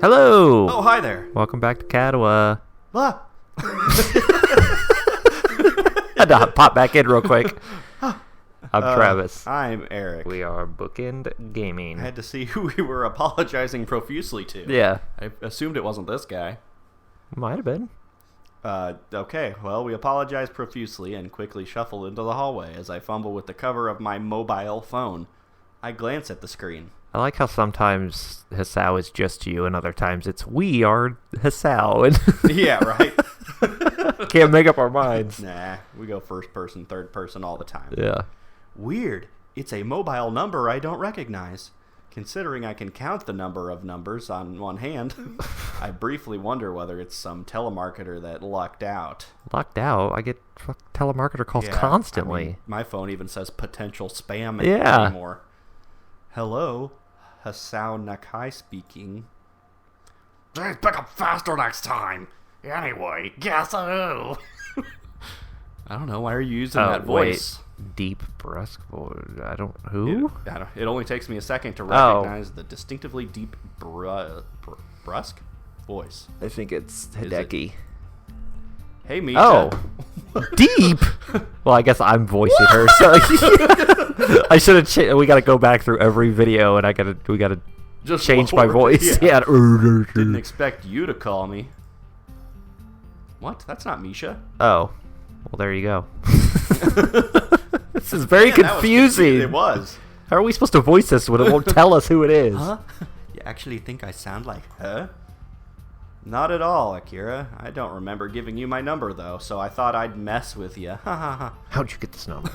Hello! Oh, hi there. Welcome back to Katawa. Ah. Had to pop back in real quick. I'm Travis. I'm Eric. We are Bookend Gaming. I had to see who we were apologizing profusely to. Yeah. I assumed it wasn't this guy. Might have been. Okay, well, we apologize profusely and quickly shuffle into the hallway as I fumble with the cover of my mobile phone. I glance at the screen. I like how sometimes Hisao is just you and other times it's we are Hisao. And Yeah, right? can't make up our minds. Nah, we go first person, third person all the time. Yeah. Weird. It's a mobile number I don't recognize. Considering I can count the number of numbers on one hand, I briefly wonder whether it's some telemarketer that lucked out. Locked out. I get telemarketer calls constantly. I mean, my phone even says potential spam Yeah. anymore. Hello, Hisao Nakai speaking. Please pick up faster next time. Anyway, guess who? I don't know. Why are you using that voice? Wait. Deep brusque voice. I don't... Who? It only takes me a second to recognize the distinctively deep brusque voice. I think it's Hideki. Hey, Misha. Oh, deep. Well, I guess I'm voicing her, so I should have. We got to go back through every video, and we got to Just change my voice. Yeah. Didn't expect you to call me. What? That's not Misha. Oh, well, there you go. This is very confusing. It was. How are we supposed to voice this when it won't tell us who it is? Huh? You actually think I sound like her? Not at all, Akira. I don't remember giving you my number, though, so I thought I'd mess with you. Ha ha ha. How'd you get this number?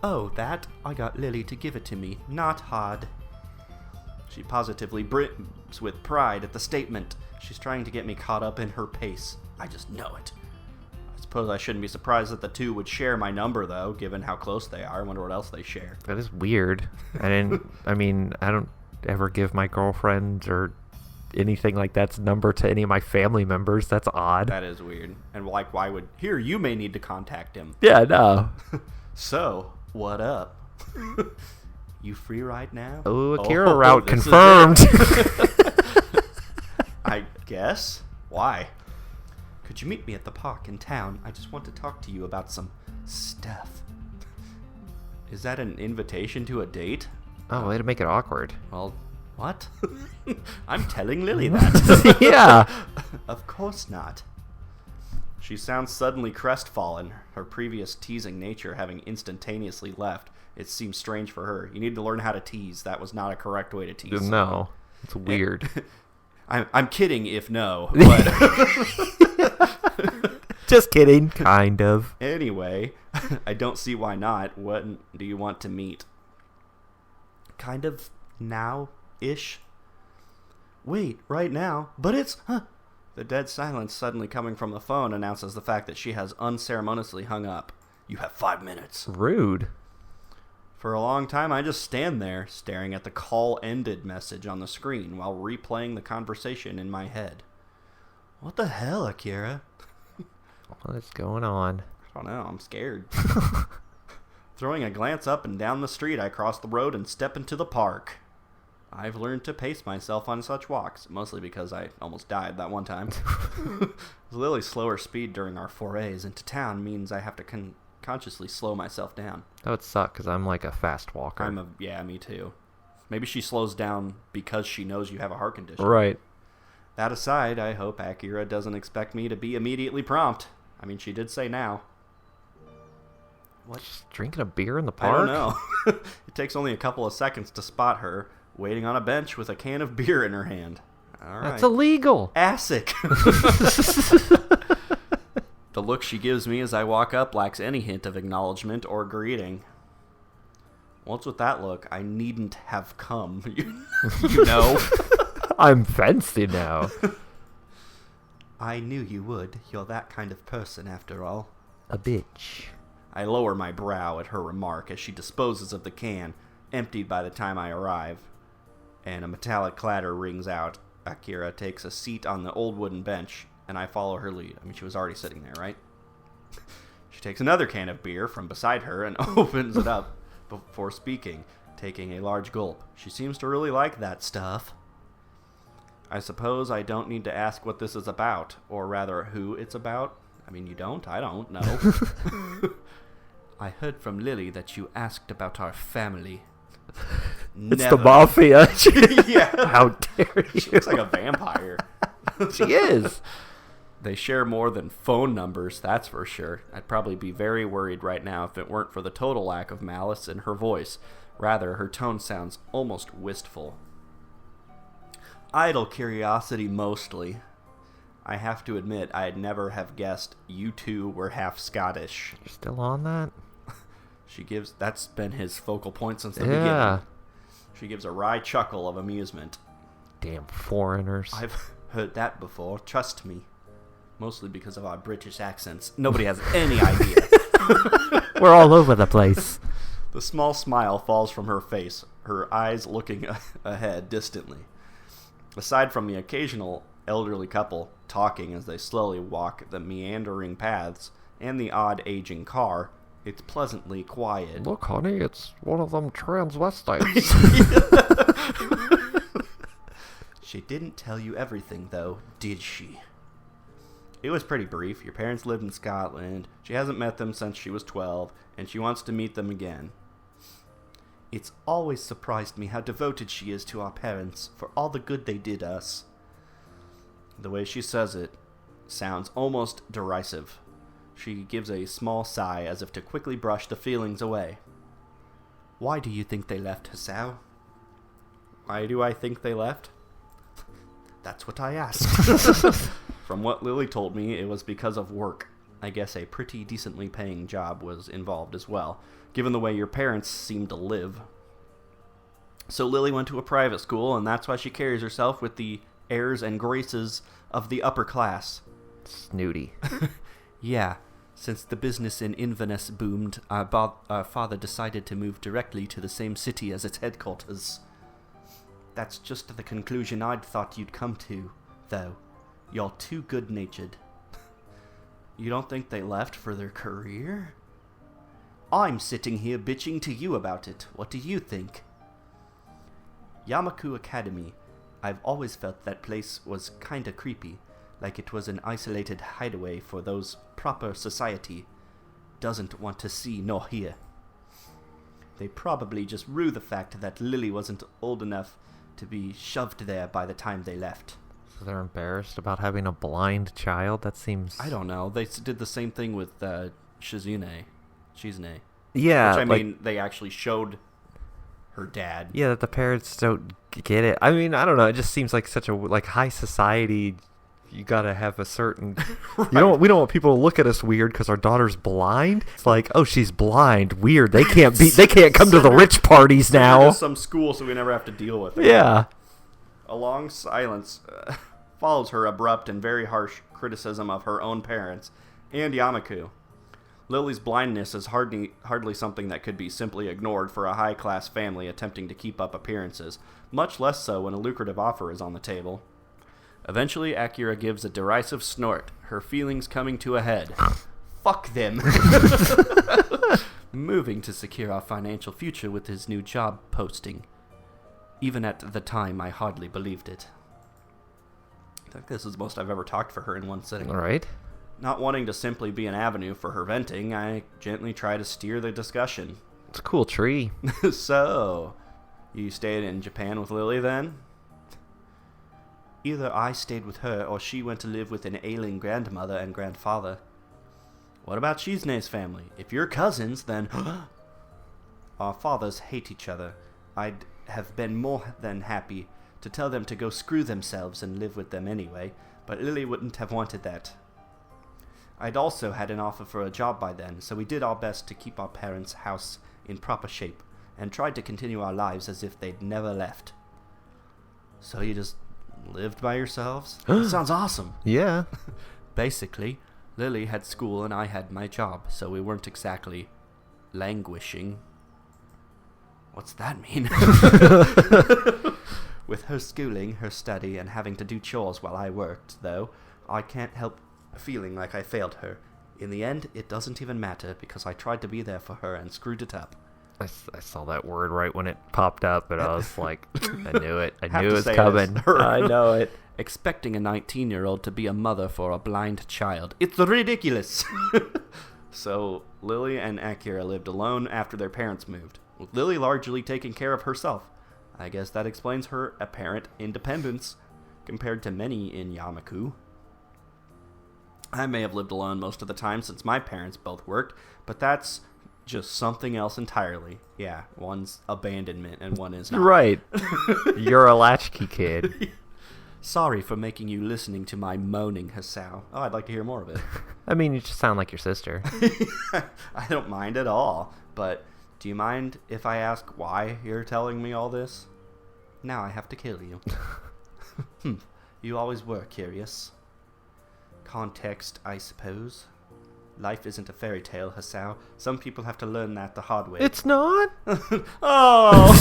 Oh, that? I got Lilly to give it to me. Not hard. She positively brims with pride at the statement. She's trying to get me caught up in her pace. I just know it. I suppose I shouldn't be surprised that the two would share my number, though, given how close they are. I wonder what else they share. That is weird. I don't ever give my girlfriend or anything like that's number to any of my family members. That's odd. That is weird. And like, why would... Here, you may need to contact him. Yeah, no. So, what up? You free right now? Oh, Akira Route confirmed. I guess. Why? Could you meet me at the park in town? I just want to talk to you about some stuff. Is that an invitation to a date? Oh, way to make it awkward. Well, what? I'm telling Lilly that. Yeah. Of course not. She sounds suddenly crestfallen, her previous teasing nature having instantaneously left. It seems strange for her. You need to learn how to tease. That was not a correct way to tease. No. It's weird. I'm kidding if no, but... Just kidding. Kind of. Anyway, I don't see why not. When do you want to meet? Kind of now-ish? Wait, right now? But it's... The dead silence suddenly coming from the phone announces the fact that she has unceremoniously hung up. You have 5 minutes. Rude. For a long time, I just stand there, staring at the call-ended message on the screen while replaying the conversation in my head. What the hell, Akira? What's going on? I don't know, I'm scared. Throwing a glance up and down the street, I cross the road and step into the park. I've learned to pace myself on such walks, mostly because I almost died that one time. Lily's slower speed during our forays into town means I have to consciously slow myself down. That would suck, because I'm like a fast walker. Yeah, me too. Maybe she slows down because she knows you have a heart condition. Right. That aside, I hope Akira doesn't expect me to be immediately prompt. I mean, she did say now. What? Just drinking a beer in the park? I don't know. It takes only a couple of seconds to spot her, waiting on a bench with a can of beer in her hand. All right. That's illegal. ASIC. The look she gives me as I walk up lacks any hint of acknowledgement or greeting. What's with that look? I needn't have come. You know? I'm fancy now. I knew you would. You're that kind of person, after all. A bitch. I lower my brow at her remark as she disposes of the can, emptied by the time I arrive, and a metallic clatter rings out. Akira takes a seat on the old wooden bench, and I follow her lead. I mean, she was already sitting there, right? She takes another can of beer from beside her and opens it up before speaking, taking a large gulp. She seems to really like that stuff. I suppose I don't need to ask what this is about, or rather, who it's about. I mean, you don't? I don't know. I heard from Lilly that you asked about our family. It's the mafia. Yeah. How dare you? She looks like a vampire. She is. They share more than phone numbers, that's for sure. I'd probably be very worried right now if it weren't for the total lack of malice in her voice. Rather, her tone sounds almost wistful. Idle curiosity mostly. I have to admit, I'd never have guessed you two were half Scottish. You're still on that? That's been his focal point since the beginning. She gives a wry chuckle of amusement. Damn foreigners. I've heard that before, trust me. Mostly because of our British accents. Nobody has any idea. We're all over the place. The small smile falls from her face, her eyes looking ahead distantly. Aside from the occasional elderly couple talking as they slowly walk the meandering paths and the odd aging car, it's pleasantly quiet. Look, honey, it's one of them transvestites. She didn't tell you everything, though, did she? It was pretty brief. Your parents lived in Scotland. She hasn't met them since she was 12, and she wants to meet them again. It's always surprised me how devoted she is to our parents for all the good they did us. The way she says it sounds almost derisive. She gives a small sigh as if to quickly brush the feelings away. Why do you think they left, Hasao? Why do I think they left? That's what I asked. From what Lilly told me, it was because of work. I guess a pretty decently paying job was involved as well, given the way your parents seem to live. So Lilly went to a private school, and that's why she carries herself with the airs and graces of the upper class. Snooty. Yeah, since the business in Inverness boomed, our father decided to move directly to the same city as its headquarters. That's just the conclusion I'd thought you'd come to, though. You're too good-natured. You don't think they left for their career? I'm sitting here bitching to you about it. What do you think? Yamaku Academy. I've always felt that place was kinda creepy, like it was an isolated hideaway for those proper society doesn't want to see nor hear. They probably just rue the fact that Lilly wasn't old enough to be shoved there by the time they left. So they're embarrassed about having a blind child? That seems... I don't know. They did the same thing with Shizune. Yeah. Which, I mean, they actually showed her dad. Yeah, that the parents don't get it. I mean, I don't know. It just seems like such a high society. You gotta have a certain... Right. We don't want people to look at us weird because our daughter's blind. It's like, oh, she's blind. Weird. They can't come to the rich parties now. Some school, so we never have to deal with it. Yeah. A long silence follows her abrupt and very harsh criticism of her own parents and Yamaku. Lily's blindness is hardly something that could be simply ignored for a high-class family attempting to keep up appearances, much less so when a lucrative offer is on the table. Eventually, Akira gives a derisive snort, her feelings coming to a head. Fuck them! Moving to secure our financial future with his new job posting. Even at the time, I hardly believed it. I think this is the most I've ever talked for her in one sitting. All right. Not wanting to simply be an avenue for her venting, I gently try to steer the discussion. It's a cool tree. So, you stayed in Japan with Lilly then? Either I stayed with her or she went to live with an ailing grandmother and grandfather. What about Shizune's family? If you're cousins, then... Our fathers hate each other. I'd have been more than happy to tell them to go screw themselves and live with them anyway, but Lilly wouldn't have wanted that. I'd also had an offer for a job by then, so we did our best to keep our parents' house in proper shape, and tried to continue our lives as if they'd never left. So you just lived by yourselves? That sounds awesome. Yeah. Basically, Lilly had school and I had my job, so we weren't exactly languishing. What's that mean? With her schooling, her study, and having to do chores while I worked, though, I can't help feeling like I failed her. In the end, it doesn't even matter because I tried to be there for her and screwed it up. I saw that word right when it popped up, and I was like, I knew it. I Have knew to it was say coming. this. I know it. Expecting a 19-year-old to be a mother for a blind child. It's ridiculous. So, Lilly and Akira lived alone after their parents moved, with Lilly largely taking care of herself. I guess that explains her apparent independence compared to many in Yamaku. I may have lived alone most of the time since my parents both worked, but that's just something else entirely. Yeah, one's abandonment and one is not. Right. You're a latchkey kid. Sorry for making you listening to my moaning, Hasao. Oh, I'd like to hear more of it. I mean, you just sound like your sister. I don't mind at all, but do you mind if I ask why you're telling me all this? Now I have to kill you. You always were curious. Context, I suppose. Life isn't a fairy tale, Hasao. Some people have to learn that the hard way. It's not? Oh!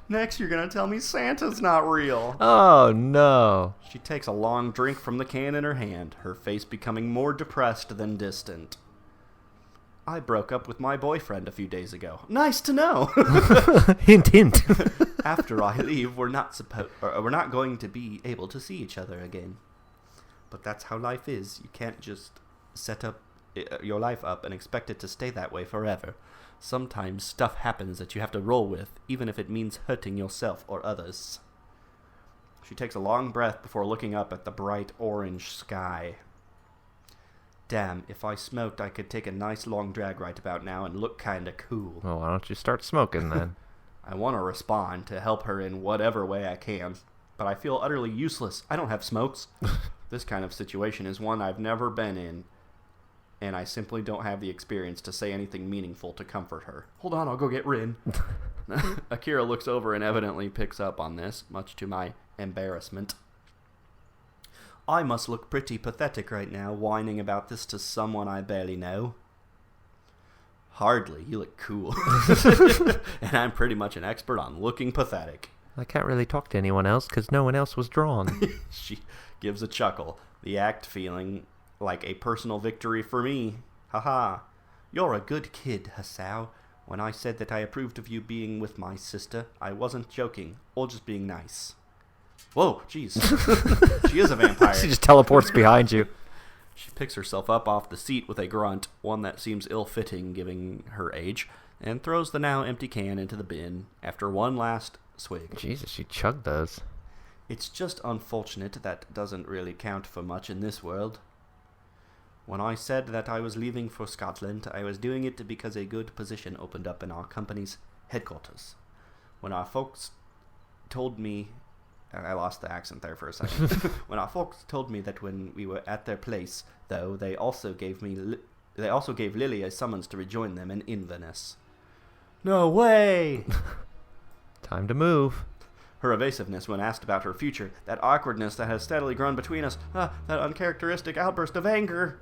Next, you're going to tell me Santa's not real. Oh, no. She takes a long drink from the can in her hand, her face becoming more depressed than distant. I broke up with my boyfriend a few days ago. Nice to know. Hint, hint. After I leave, we're not going to be able to see each other again. But that's how life is. You can't just set up your life up and expect it to stay that way forever. Sometimes stuff happens that you have to roll with, even if it means hurting yourself or others. She takes a long breath before looking up at the bright orange sky. Damn, if I smoked, I could take a nice long drag right about now and look kinda cool. Well, why don't you start smoking then? I want to respond to help her in whatever way I can, but I feel utterly useless. I don't have smokes. This kind of situation is one I've never been in, and I simply don't have the experience to say anything meaningful to comfort her. Hold on, I'll go get Rin. Akira looks over and evidently picks up on this, much to my embarrassment. I must look pretty pathetic right now, whining about this to someone I barely know. Hardly, you look cool. And I'm pretty much an expert on looking pathetic. I can't really talk to anyone else because no one else was drawn. She gives a chuckle, the act feeling like a personal victory for me. Haha. You're a good kid, Hasao. When I said that I approved of you being with my sister, I wasn't joking, or just being nice. Whoa, jeez. She is a vampire. She just teleports behind you. She picks herself up off the seat with a grunt, one that seems ill-fitting given her age, and throws the now empty can into the bin after one last swig. Jesus, she chugged those. It's just unfortunate that doesn't really count for much in this world. When I said that I was leaving for Scotland, I was doing it because a good position opened up in our company's headquarters. When our folks told me... I lost the accent there for a second. When our folks told me that when we were at their place, though, they also gave Lilly a summons to rejoin them in Inverness. No way! Time to move. Her evasiveness when asked about her future, that awkwardness that has steadily grown between us, that uncharacteristic outburst of anger.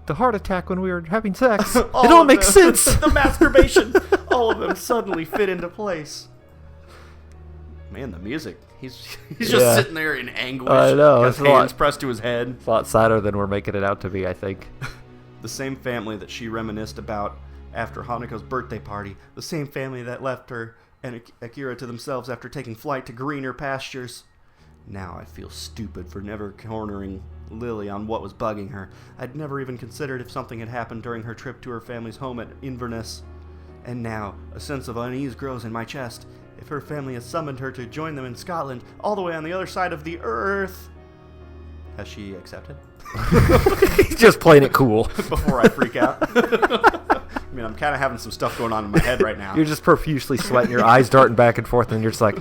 The heart attack when we were having sex. It all makes sense. The masturbation. All of them suddenly fit into place. Man, the music. He's just sitting there in anguish. I know. His hands pressed to his head. It's a lot sadder than we're making it out to be, I think. The same family that she reminisced about after Hanako's birthday party. The same family that left her and Akira to themselves after taking flight to greener pastures. Now I feel stupid for never cornering Lilly on what was bugging her. I'd never even considered if something had happened during her trip to her family's home at Inverness. And now, a sense of unease grows in my chest. If her family has summoned her to join them in Scotland, all the way on the other side of the earth... Has she accepted? He's just playing it cool. Before I freak out. I mean, I'm kind of having some stuff going on in my head right now. You're just profusely sweating, your eyes darting back and forth, and you're just like,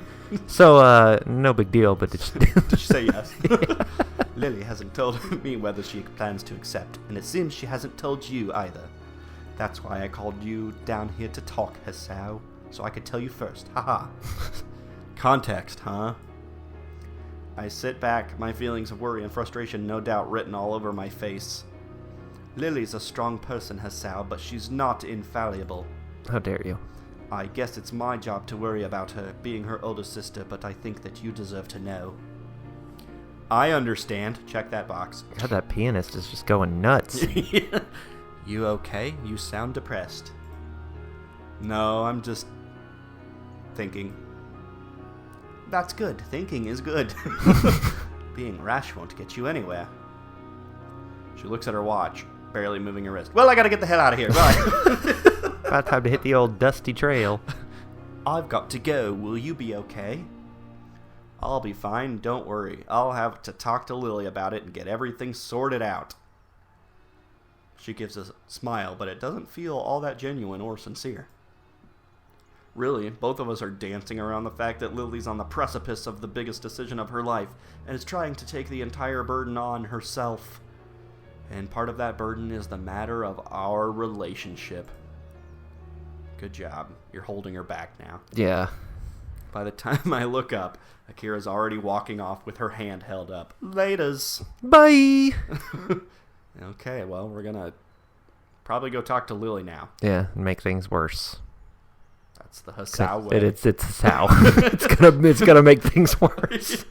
so, no big deal, but did she say yes? Yeah. Lilly hasn't told me whether she plans to accept, and it seems she hasn't told you either. That's why I called you down here to talk, Hasao, so I could tell you first. Haha. Context, huh? I sit back, my feelings of worry and frustration no doubt written all over my face. Lilly's a strong person, Hasao, but she's not infallible. How dare you? I guess it's my job to worry about her, being her older sister, but I think that you deserve to know. I understand. Check that box. God, that pianist is just going nuts. You okay? You sound depressed. No, I'm just thinking. That's good. Thinking is good. Being rash won't get you anywhere. She looks at her watch, barely moving her wrist. Well, I gotta get the hell out of here. Bye. About time to hit the old dusty trail. I've got to go. Will you be okay? I'll be fine. Don't worry. I'll have to talk to Lilly about it and get everything sorted out. She gives a smile, but it doesn't feel all that genuine or sincere. Really, both of us are dancing around the fact that Lilly's on the precipice of the biggest decision of her life and is trying to take the entire burden on herself. And part of that burden is the matter of our relationship. Good job. You're holding her back now. Yeah. By the time I look up, Akira's already walking off with her hand held up. Laters. Bye! Okay, well, we're gonna probably go talk to Lilly now. Yeah, and make things worse. That's the Hasao way. It's Hasao. It's gonna make things worse.